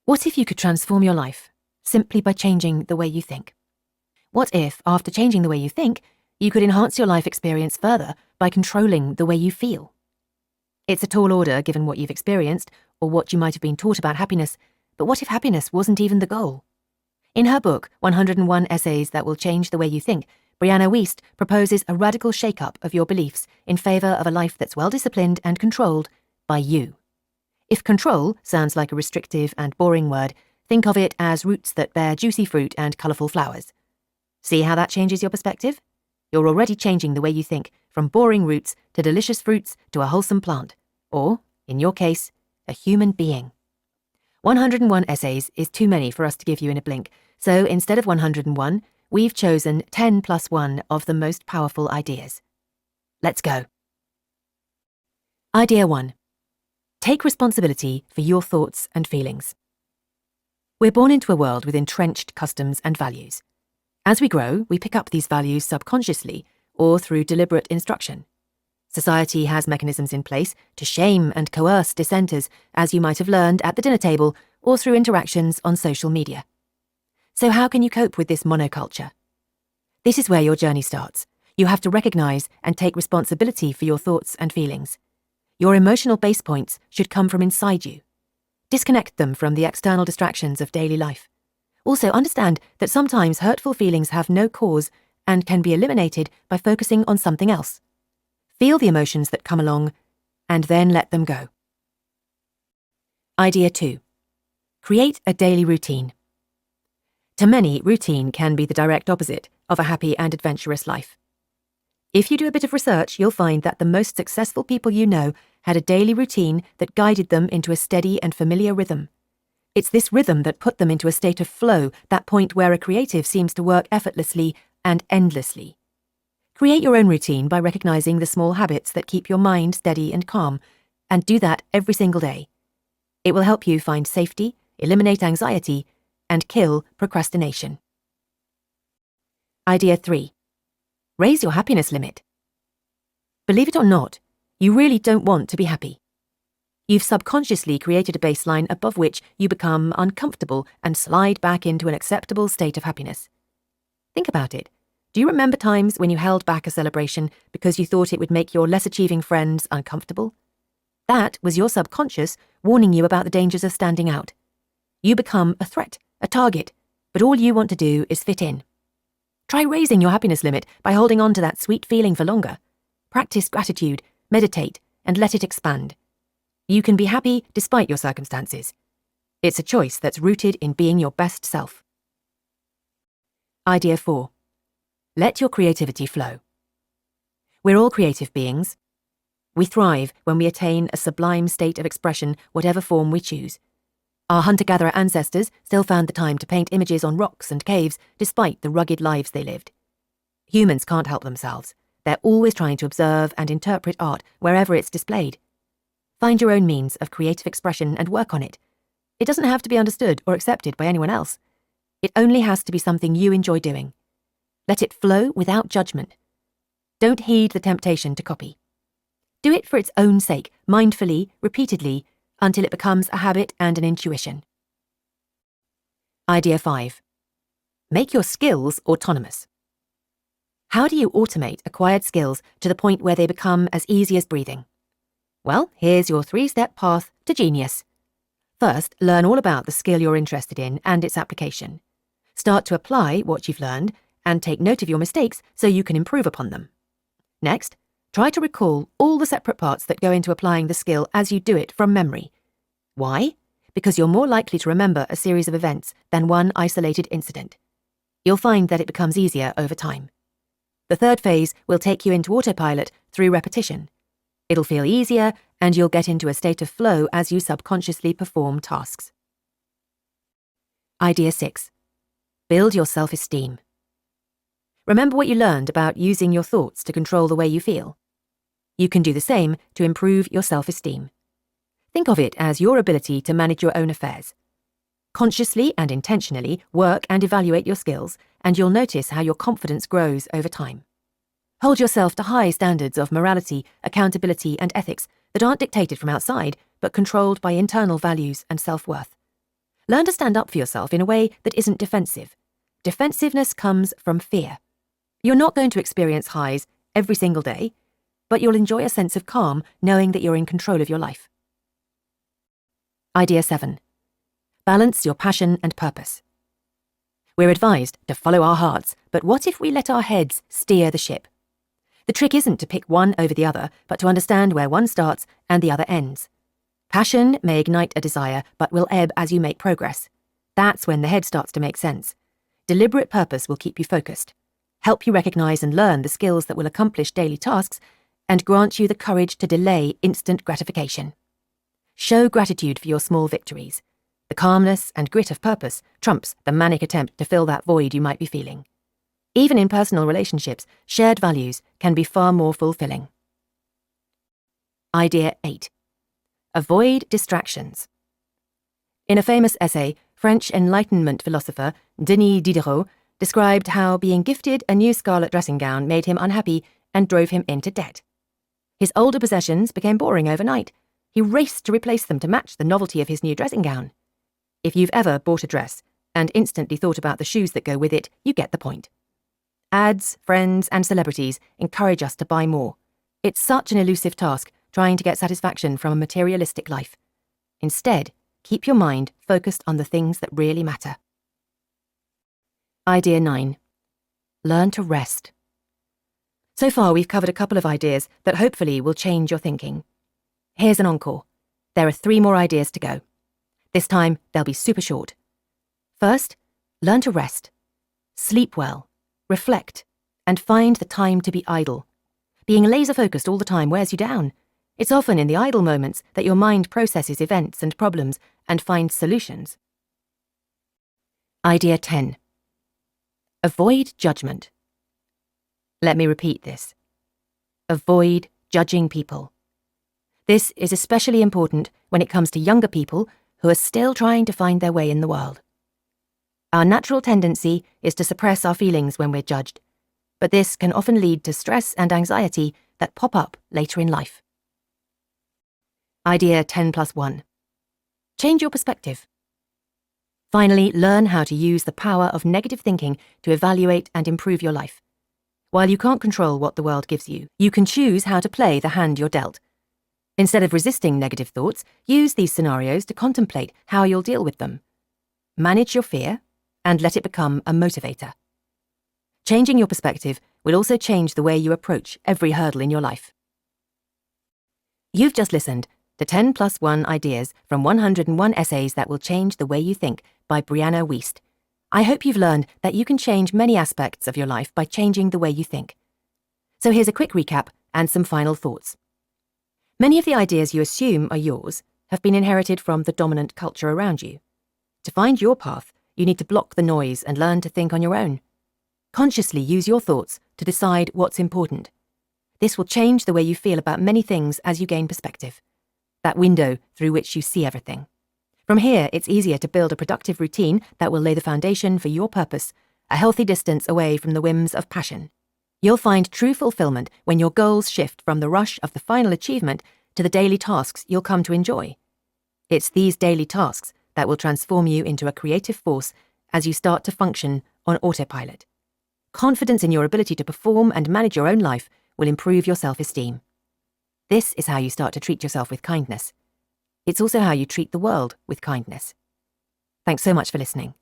What if you could transform your life simply by changing the way you think? What if, after changing the way you think, you could enhance your life experience further by controlling the way you feel? It's a tall order given what you've experienced or what you might have been taught about happiness, but what if happiness wasn't even the goal? In her book, 101 Essays That Will Change the Way You Think, Brianna Wiest proposes a radical shake-up of your beliefs in favour of a life that's well-disciplined and controlled by you. If control sounds like a restrictive and boring word, think of it as roots that bear juicy fruit and colourful flowers. See how that changes your perspective? You're already changing the way you think, from boring roots to delicious fruits to a wholesome plant, or, in your case, a human being. 101 essays is too many for us to give you in a blink, so instead of 101, we've chosen 10 plus 1 of the most powerful ideas. Let's go. Idea 1. Take responsibility for your thoughts and feelings. We're born into a world with entrenched customs and values. As we grow, we pick up these values subconsciously or through deliberate instruction. Society has mechanisms in place to shame and coerce dissenters, as you might have learned at the dinner table or through interactions on social media. So how can you cope with this monoculture? This is where your journey starts. You have to recognize and take responsibility for your thoughts and feelings. Your emotional base points should come from inside you. Disconnect them from the external distractions of daily life. Also, understand that sometimes hurtful feelings have no cause and can be eliminated by focusing on something else. Feel the emotions that come along, and then let them go. Idea 2. Create a daily routine. To many, routine can be the direct opposite of a happy and adventurous life. If you do a bit of research, you'll find that the most successful people you know had a daily routine that guided them into a steady and familiar rhythm. It's this rhythm that put them into a state of flow, that point where a creative seems to work effortlessly and endlessly. Create your own routine by recognizing the small habits that keep your mind steady and calm, and do that every single day. It will help you find safety, eliminate anxiety, and kill procrastination. Idea 3. Raise your happiness limit. Believe it or not, you really don't want to be happy. You've subconsciously created a baseline above which you become uncomfortable and slide back into an acceptable state of happiness. Think about it. Do you remember times when you held back a celebration because you thought it would make your less achieving friends uncomfortable? That was your subconscious warning you about the dangers of standing out. You become a threat, a target, but all you want to do is fit in. Try raising your happiness limit by holding on to that sweet feeling for longer. Practice gratitude, meditate, and let it expand. You can be happy despite your circumstances. It's a choice that's rooted in being your best self. Idea 4. Let your creativity flow. We're all creative beings. We thrive when we attain a sublime state of expression, whatever form we choose. Our hunter-gatherer ancestors still found the time to paint images on rocks and caves despite the rugged lives they lived. Humans can't help themselves. They're always trying to observe and interpret art wherever it's displayed. Find your own means of creative expression and work on it. It doesn't have to be understood or accepted by anyone else. It only has to be something you enjoy doing. Let it flow without judgment. Don't heed the temptation to copy. Do it for its own sake, mindfully, repeatedly, until it becomes a habit and an intuition. Idea 5. Make your skills autonomous. How do you automate acquired skills to the point where they become as easy as breathing? Well, here's your 3-step path to genius. First, learn all about the skill you're interested in and its application. Start to apply what you've learned and take note of your mistakes so you can improve upon them. Next, try to recall all the separate parts that go into applying the skill as you do it from memory. Why? Because you're more likely to remember a series of events than one isolated incident. You'll find that it becomes easier over time. The third phase will take you into autopilot through repetition. It'll feel easier and you'll get into a state of flow as you subconsciously perform tasks. Idea 6. Build your self-esteem. Remember what you learned about using your thoughts to control the way you feel? You can do the same to improve your self-esteem. Think of it as your ability to manage your own affairs. Consciously and intentionally work and evaluate your skills, and you'll notice how your confidence grows over time. Hold yourself to high standards of morality, accountability, and ethics that aren't dictated from outside, but controlled by internal values and self-worth. Learn to stand up for yourself in a way that isn't defensive. Defensiveness comes from fear. You're not going to experience highs every single day, but you'll enjoy a sense of calm knowing that you're in control of your life. Idea 7. Balance your passion and purpose. We're advised to follow our hearts, but what if we let our heads steer the ship? The trick isn't to pick one over the other, but to understand where one starts and the other ends. Passion may ignite a desire, but will ebb as you make progress. That's when the head starts to make sense. Deliberate purpose will keep you focused, help you recognize and learn the skills that will accomplish daily tasks, and grant you the courage to delay instant gratification. Show gratitude for your small victories. The calmness and grit of purpose trumps the manic attempt to fill that void you might be feeling. Even in personal relationships, shared values can be far more fulfilling. Idea 8. Avoid distractions. In a famous essay, French Enlightenment philosopher Denis Diderot described how being gifted a new scarlet dressing gown made him unhappy and drove him into debt. His older possessions became boring overnight. He raced to replace them to match the novelty of his new dressing gown. If you've ever bought a dress and instantly thought about the shoes that go with it, you get the point. Ads, friends, and celebrities encourage us to buy more. It's such an elusive task trying to get satisfaction from a materialistic life. Instead, keep your mind focused on the things that really matter. Idea 9. Learn to rest. So far, we've covered a couple of ideas that hopefully will change your thinking. Here's an encore. There are 3 more ideas to go. This time, they'll be super short. First, learn to rest. Sleep well, reflect, and find the time to be idle. Being laser-focused all the time wears you down. It's often in the idle moments that your mind processes events and problems and finds solutions. Idea 10. Avoid judgment. Let me repeat this. Avoid judging people. This is especially important when it comes to younger people who are still trying to find their way in the world. Our natural tendency is to suppress our feelings when we're judged, but this can often lead to stress and anxiety that pop up later in life. Idea 10+1. Change your perspective. Finally, learn how to use the power of negative thinking to evaluate and improve your life. While you can't control what the world gives you, you can choose how to play the hand you're dealt. Instead of resisting negative thoughts, use these scenarios to contemplate how you'll deal with them. Manage your fear and let it become a motivator. Changing your perspective will also change the way you approach every hurdle in your life. You've just listened to 10+1 Ideas from 101 Essays That Will Change the Way You Think by Brianna Wiest. I hope you've learned that you can change many aspects of your life by changing the way you think. So here's a quick recap and some final thoughts. Many of the ideas you assume are yours have been inherited from the dominant culture around you. To find your path, you need to block the noise and learn to think on your own. Consciously use your thoughts to decide what's important. This will change the way you feel about many things as you gain perspective. That window through which you see everything. From here, it's easier to build a productive routine that will lay the foundation for your purpose, a healthy distance away from the whims of passion. You'll find true fulfillment when your goals shift from the rush of the final achievement to the daily tasks you'll come to enjoy. It's these daily tasks that will transform you into a creative force as you start to function on autopilot. Confidence in your ability to perform and manage your own life will improve your self-esteem. This is how you start to treat yourself with kindness. It's also how you treat the world with kindness. Thanks so much for listening.